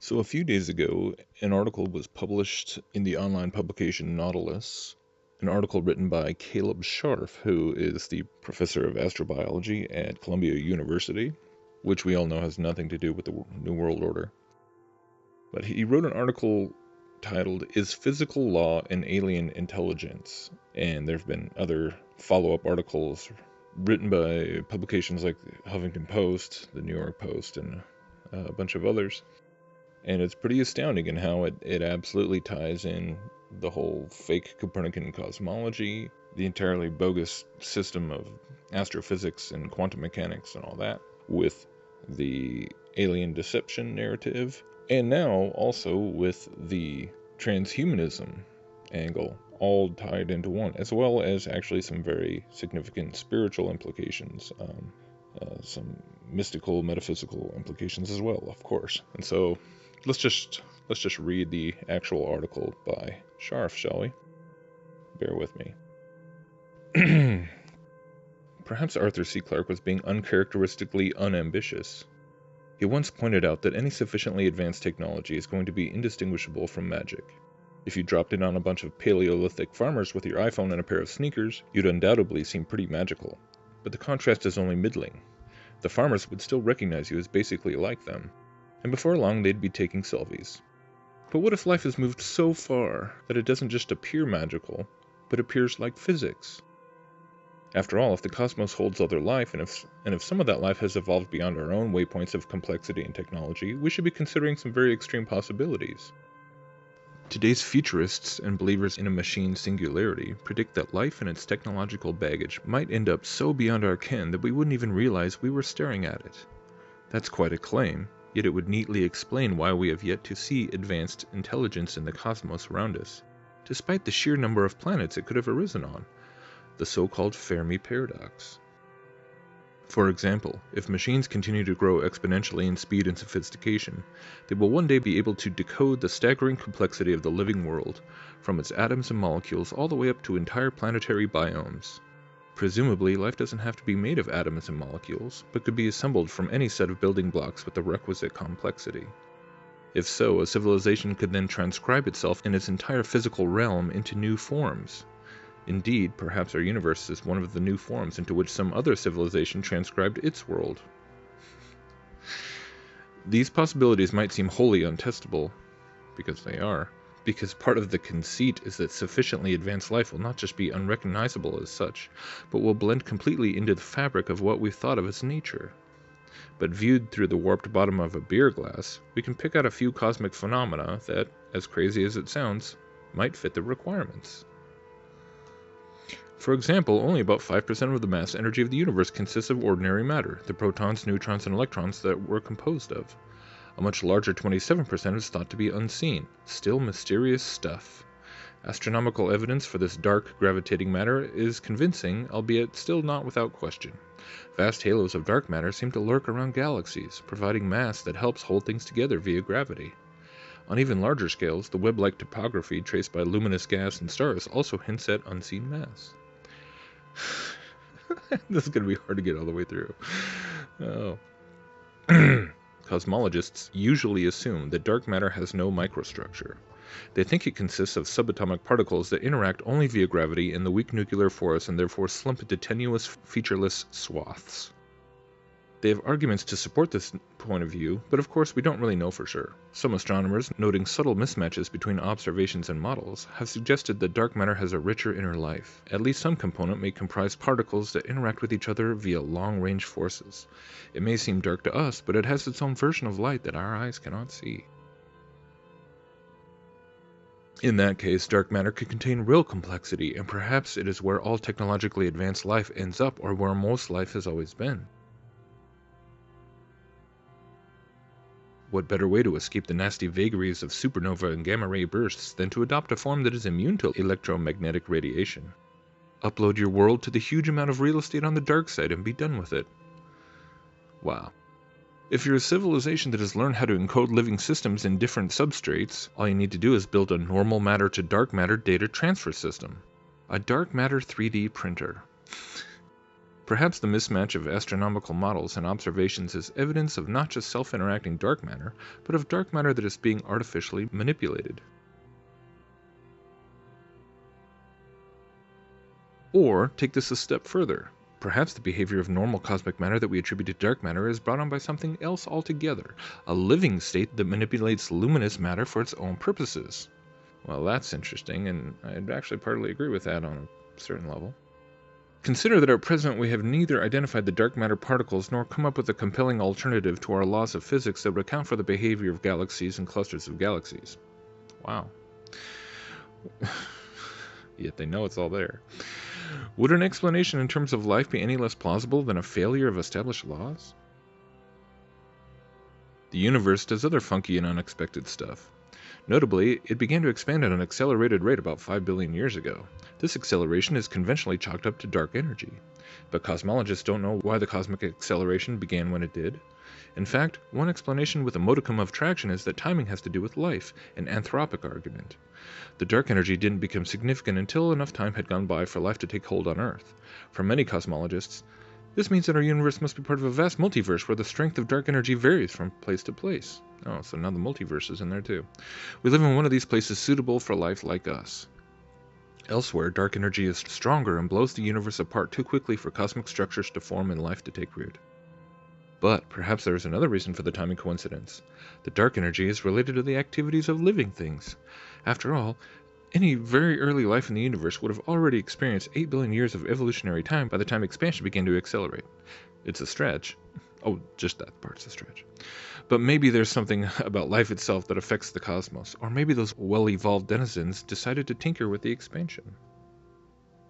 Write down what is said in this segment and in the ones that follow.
So a few days ago, an article was published in the online publication Nautilus, an article written by Caleb Scharf, who is the professor of astrobiology at Columbia University, which we all know has nothing to do with the New World Order. But he wrote an article titled, "Is Physical Law an Alien Intelligence?" And there have been other follow-up articles written by publications like the Huffington Post, the New York Post, and a bunch of others. And it's pretty astounding in how it absolutely ties in the whole fake Copernican cosmology, the entirely bogus system of astrophysics and quantum mechanics and all that, with the alien deception narrative, and now also with the transhumanism angle, all tied into one, as well as actually some very significant spiritual implications, some mystical, metaphysical implications as well, of course. And so let's just read the actual article by Scharf, shall we? Bear with me. Perhaps Arthur C. Clarke was being uncharacteristically unambitious. He once pointed out that any sufficiently advanced technology is going to be indistinguishable from magic. If you dropped in on a bunch of Paleolithic farmers with your iPhone and a pair of sneakers, you'd undoubtedly seem pretty magical. But the contrast is only middling. The farmers would still recognize you as basically like them, and before long they'd be taking selfies. But what if life has moved so far that it doesn't just appear magical, but appears like physics? After all, if the cosmos holds other life, and if some of that life has evolved beyond our own waypoints of complexity and technology, we should be considering some very extreme possibilities. Today's futurists and believers in a machine singularity predict that life and its technological baggage might end up so beyond our ken that we wouldn't even realize we were staring at it. That's quite a claim, yet it would neatly explain why we have yet to see advanced intelligence in the cosmos around us, despite the sheer number of planets it could have arisen on, the so-called Fermi paradox. For example, if machines continue to grow exponentially in speed and sophistication, they will one day be able to decode the staggering complexity of the living world, from its atoms and molecules all the way up to entire planetary biomes. Presumably, life doesn't have to be made of atoms and molecules, but could be assembled from any set of building blocks with the requisite complexity. If so, a civilization could then transcribe itself in its entire physical realm into new forms. Indeed, perhaps our universe is one of the new forms into which some other civilization transcribed its world. These possibilities might seem wholly untestable, because they are, because part of the conceit is that sufficiently advanced life will not just be unrecognizable as such, but will blend completely into the fabric of what we've thought of as nature. But viewed through the warped bottom of a beer glass, we can pick out a few cosmic phenomena that, as crazy as it sounds, might fit the requirements. For example, only about 5% of the mass energy of the universe consists of ordinary matter, the protons, neutrons, and electrons that we're composed of. A much larger 27% is thought to be unseen, still mysterious stuff. Astronomical evidence for this dark, gravitating matter is convincing, albeit still not without question. Vast halos of dark matter seem to lurk around galaxies, providing mass that helps hold things together via gravity. On even larger scales, the web-like topography traced by luminous gas and stars also hints at unseen mass. This is going to be hard to get all the way through. Oh. Cosmologists usually assume that dark matter has no microstructure. They think it consists of subatomic particles that interact only via gravity in the weak nuclear force and therefore slump into tenuous, featureless swaths. They have arguments to support this point of view, but of course we don't really know for sure. Some astronomers, noting subtle mismatches between observations and models, have suggested that dark matter has a richer inner life. At least some component may comprise particles that interact with each other via long-range forces. It may seem dark to us, but it has its own version of light that our eyes cannot see. In that case, dark matter could contain real complexity, and perhaps it is where all technologically advanced life ends up, or where most life has always been. What better way to escape the nasty vagaries of supernova and gamma-ray bursts than to adopt a form that is immune to electromagnetic radiation? Upload your world to the huge amount of real estate on the dark side and be done with it. Wow. If you're a civilization that has learned how to encode living systems in different substrates, all you need to do is build a normal matter to dark matter data transfer system. A dark matter 3D printer. Perhaps the mismatch of astronomical models and observations is evidence of not just self-interacting dark matter, but of dark matter that is being artificially manipulated. Or take this a step further. Perhaps the behavior of normal cosmic matter that we attribute to dark matter is brought on by something else altogether, a living state that manipulates luminous matter for its own purposes. Well, that's interesting, and I'd actually partly agree with that on a certain level. Consider that at present we have neither identified the dark matter particles nor come up with a compelling alternative to our laws of physics that would account for the behavior of galaxies and clusters of galaxies. Wow. Yet they know it's all there. Would an explanation in terms of life be any less plausible than a failure of established laws? The universe does other funky and unexpected stuff. Notably, it began to expand at an accelerated rate about 5 billion years ago. This acceleration is conventionally chalked up to dark energy, but cosmologists don't know why the cosmic acceleration began when it did. In fact, one explanation with a modicum of traction is that timing has to do with life, an anthropic argument. The dark energy didn't become significant until enough time had gone by for life to take hold on Earth. For many cosmologists, this means that our universe must be part of a vast multiverse where the strength of dark energy varies from place to place. Oh, so now the multiverse is in there too. We live in one of these places suitable for life like us. Elsewhere, dark energy is stronger and blows the universe apart too quickly for cosmic structures to form and life to take root. But perhaps there is another reason for the timing coincidence. The dark energy is related to the activities of living things. After all, any very early life in the universe would have already experienced 8 billion years of evolutionary time by the time expansion began to accelerate. It's a stretch. Oh, just that part's a stretch. But maybe there's something about life itself that affects the cosmos, or maybe those well-evolved denizens decided to tinker with the expansion.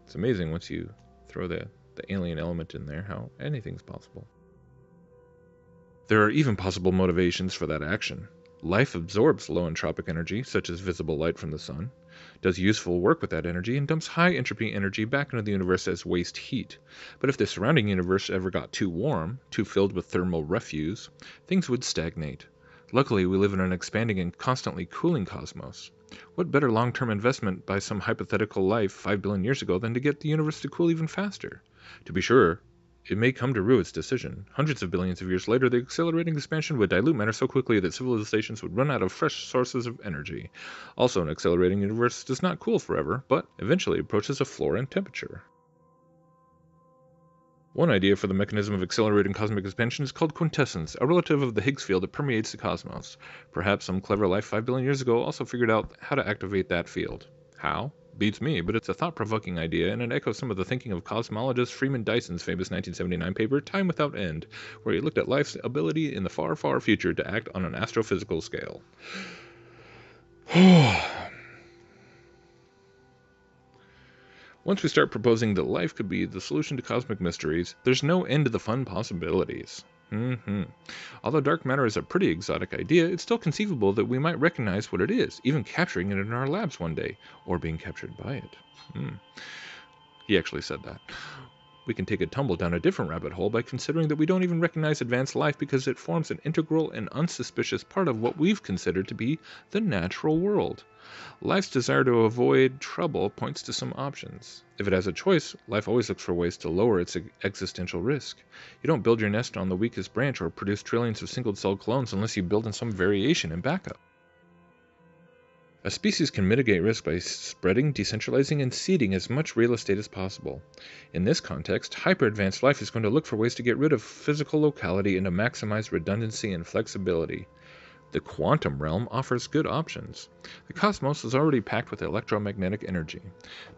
It's amazing once you throw the alien element in there, how anything's possible. There are even possible motivations for that action. Life absorbs low entropic energy, such as visible light from the sun, does useful work with that energy, and dumps high entropy energy back into the universe as waste heat. But if the surrounding universe ever got too warm, too filled with thermal refuse, things would stagnate. Luckily, we live in an expanding and constantly cooling cosmos. What better long-term investment by some hypothetical life 5 billion years ago than to get the universe to cool even faster? To be sure, it may come to rue its decision. Hundreds of billions of years later, the accelerating expansion would dilute matter so quickly that civilizations would run out of fresh sources of energy. Also, an accelerating universe does not cool forever, but eventually approaches a floor in temperature. One idea for the mechanism of accelerating cosmic expansion is called quintessence, a relative of the Higgs field that permeates the cosmos. Perhaps some clever life 5 billion years ago also figured out how to activate that field. How? Beats me, but it's a thought-provoking idea, and it echoes some of the thinking of cosmologist Freeman Dyson's famous 1979 paper, Time Without End, where he looked at life's ability in the far, far future to act on an astrophysical scale. Once we start proposing that life could be the solution to cosmic mysteries, there's no end to the fun possibilities. Although dark matter is a pretty exotic idea, it's still conceivable that we might recognize what it is, even capturing it in our labs one day, or being captured by it. He actually said that. We can take a tumble down a different rabbit hole by considering that we don't even recognize advanced life because it forms an integral and unsuspicious part of what we've considered to be the natural world. Life's desire to avoid trouble points to some options. If it has a choice, life always looks for ways to lower its existential risk. You don't build your nest on the weakest branch or produce trillions of single-celled clones unless you build in some variation and backup. A species can mitigate risk by spreading, decentralizing, and seeding as much real estate as possible. In this context, hyper-advanced life is going to look for ways to get rid of physical locality and to maximize redundancy and flexibility. The quantum realm offers good options. The cosmos is already packed with electromagnetic energy.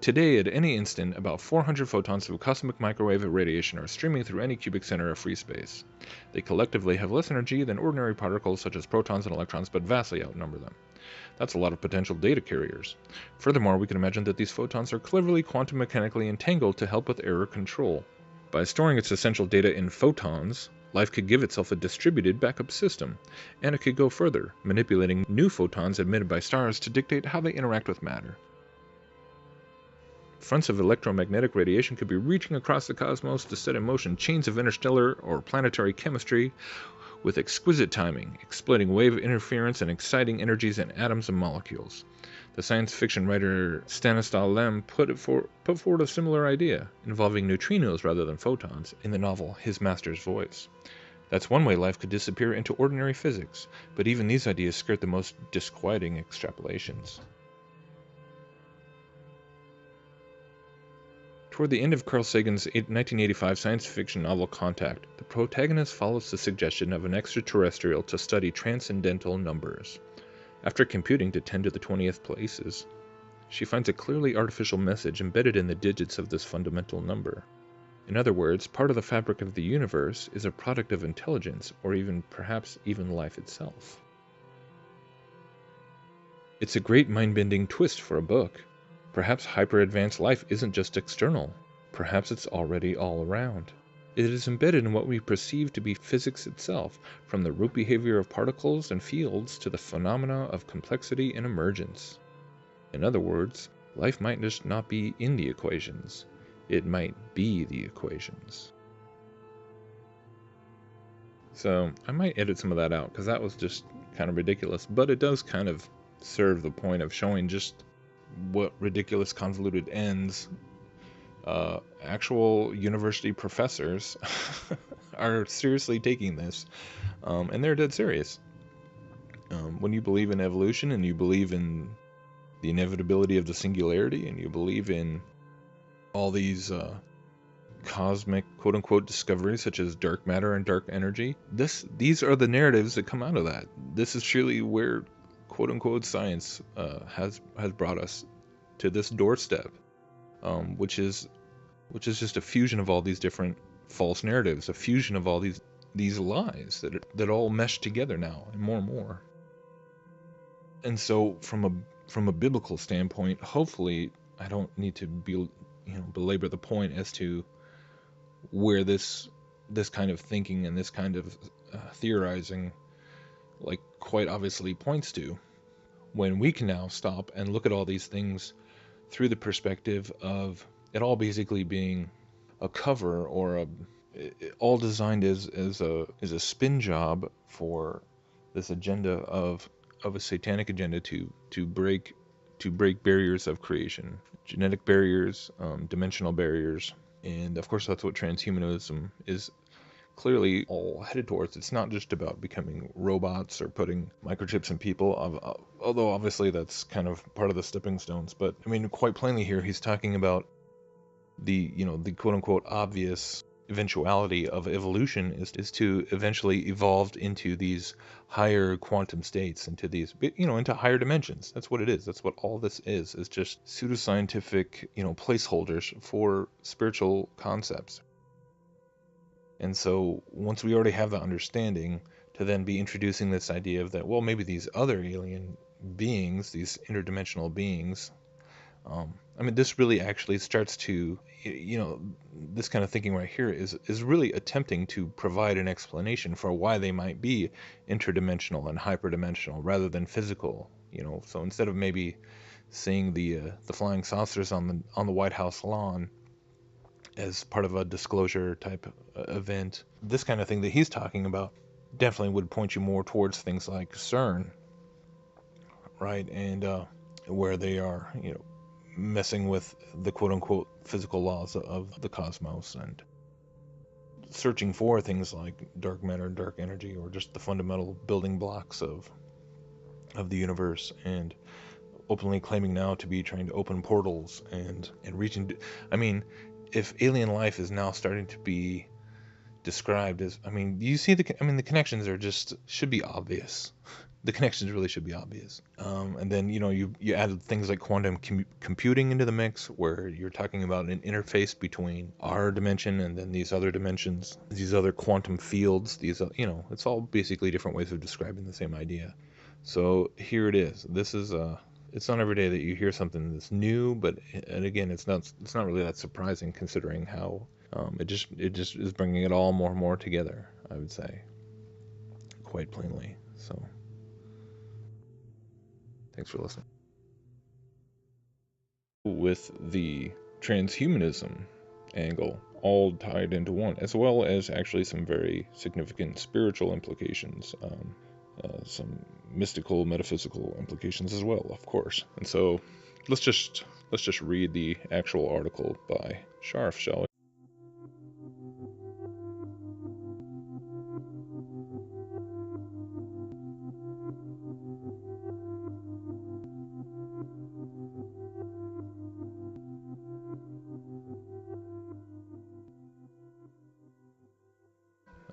Today, at any instant, about 400 photons of cosmic microwave radiation are streaming through any cubic center of free space. They collectively have less energy than ordinary particles such as protons and electrons, but vastly outnumber them. That's a lot of potential data carriers. Furthermore, we can imagine that these photons are cleverly quantum mechanically entangled to help with error control. By storing its essential data in photons, life could give itself a distributed backup system, and it could go further, manipulating new photons emitted by stars to dictate how they interact with matter. Fronts of electromagnetic radiation could be reaching across the cosmos to set in motion chains of interstellar or planetary chemistry with exquisite timing, exploiting wave interference and exciting energies in atoms and molecules. The science fiction writer Stanislaw Lem put forward a similar idea, involving neutrinos rather than photons, in the novel His Master's Voice. That's one way life could disappear into ordinary physics, but even these ideas skirt the most disquieting extrapolations. Toward the end of Carl Sagan's 1985 science fiction novel Contact, the protagonist follows the suggestion of an extraterrestrial to study transcendental numbers. After computing to 10 to the 20th places, she finds a clearly artificial message embedded in the digits of this fundamental number. In other words, part of the fabric of the universe is a product of intelligence, or perhaps even life itself. It's a great mind-bending twist for a book. Perhaps hyper-advanced life isn't just external. Perhaps it's already all around. It is embedded in what we perceive to be physics itself, from the root behavior of particles and fields to the phenomena of complexity and emergence. In other words, life might just not be in the equations. It might be the equations. So I might edit some of that out because that was just kind of ridiculous, but it does kind of serve the point of showing just what ridiculous convoluted ends actual university professors are seriously taking this, and they're dead serious. When you believe in evolution and you believe in the inevitability of the singularity and you believe in all these cosmic quote-unquote discoveries such as dark matter and dark energy, these are the narratives that come out of that. This is surely where quote-unquote science has brought us to this doorstep, which is just a fusion of all these different false narratives, a fusion of all these lies that all mesh together now and more. And so from a biblical standpoint, hopefully I don't need to belabor the point as to where this kind of thinking and this kind of theorizing quite obviously points to, when we can now stop and look at all these things through the perspective of it all basically being a cover or all designed as a spin job for this agenda of a satanic agenda to break barriers of creation, genetic barriers, dimensional barriers. And of course that's what transhumanism is clearly all headed towards. It's not just about becoming robots or putting microchips in people, although obviously that's kind of part of the stepping stones. But I mean, quite plainly here, he's talking about the quote-unquote obvious eventuality of evolution is to eventually evolve into these higher quantum states, into these, into higher dimensions. That's what it is. That's what all this is just pseudoscientific, placeholders for spiritual concepts. And so once we already have that understanding, to then be introducing this idea of that, well, maybe these other alien beings, these interdimensional beings, this really actually starts to, this kind of thinking right here is really attempting to provide an explanation for why they might be interdimensional and hyperdimensional rather than physical. So instead of maybe seeing the flying saucers on the White House lawn as part of a disclosure type event, this kind of thing that he's talking about definitely would point you more towards things like CERN, right? And where they are, messing with the quote-unquote physical laws of the cosmos and searching for things like dark matter, dark energy, or just the fundamental building blocks of the universe, and openly claiming now to be trying to open portals and reaching. If alien life is now starting to be described as, you see the connections should be obvious. The connections really should be obvious. And then, you add things like quantum computing into the mix, where you're talking about an interface between our dimension and then these other dimensions, these other quantum fields, it's all basically different ways of describing the same idea. So here it is. This is it's not every day that you hear something that's new, and again, it's not really that surprising considering how it just is bringing it all more and more together, I would say, quite plainly. So thanks for listening. With the transhumanism angle all tied into one, as well as actually some very significant spiritual implications, some mystical, metaphysical implications as well, of course. And so let's just read the actual article by Scharf, shall we?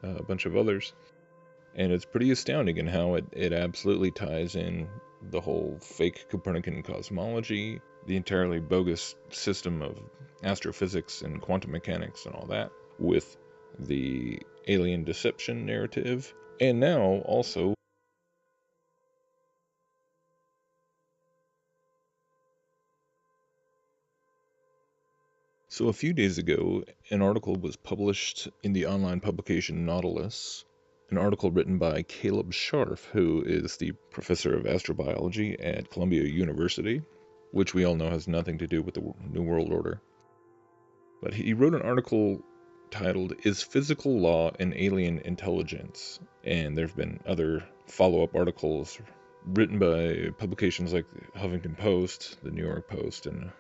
A bunch of others. And it's pretty astounding in how it absolutely ties in the whole fake Copernican cosmology, the entirely bogus system of astrophysics and quantum mechanics and all that, with the alien deception narrative. And now also, so a few days ago, an article was published in the online publication Nautilus, an article written by Caleb Scharf, who is the professor of astrobiology at Columbia University, which we all know has nothing to do with the New World Order. But he wrote an article titled, "Is Physical Law an Alien Intelligence?" And there have been other follow-up articles written by publications like the Huffington Post, the New York Post, and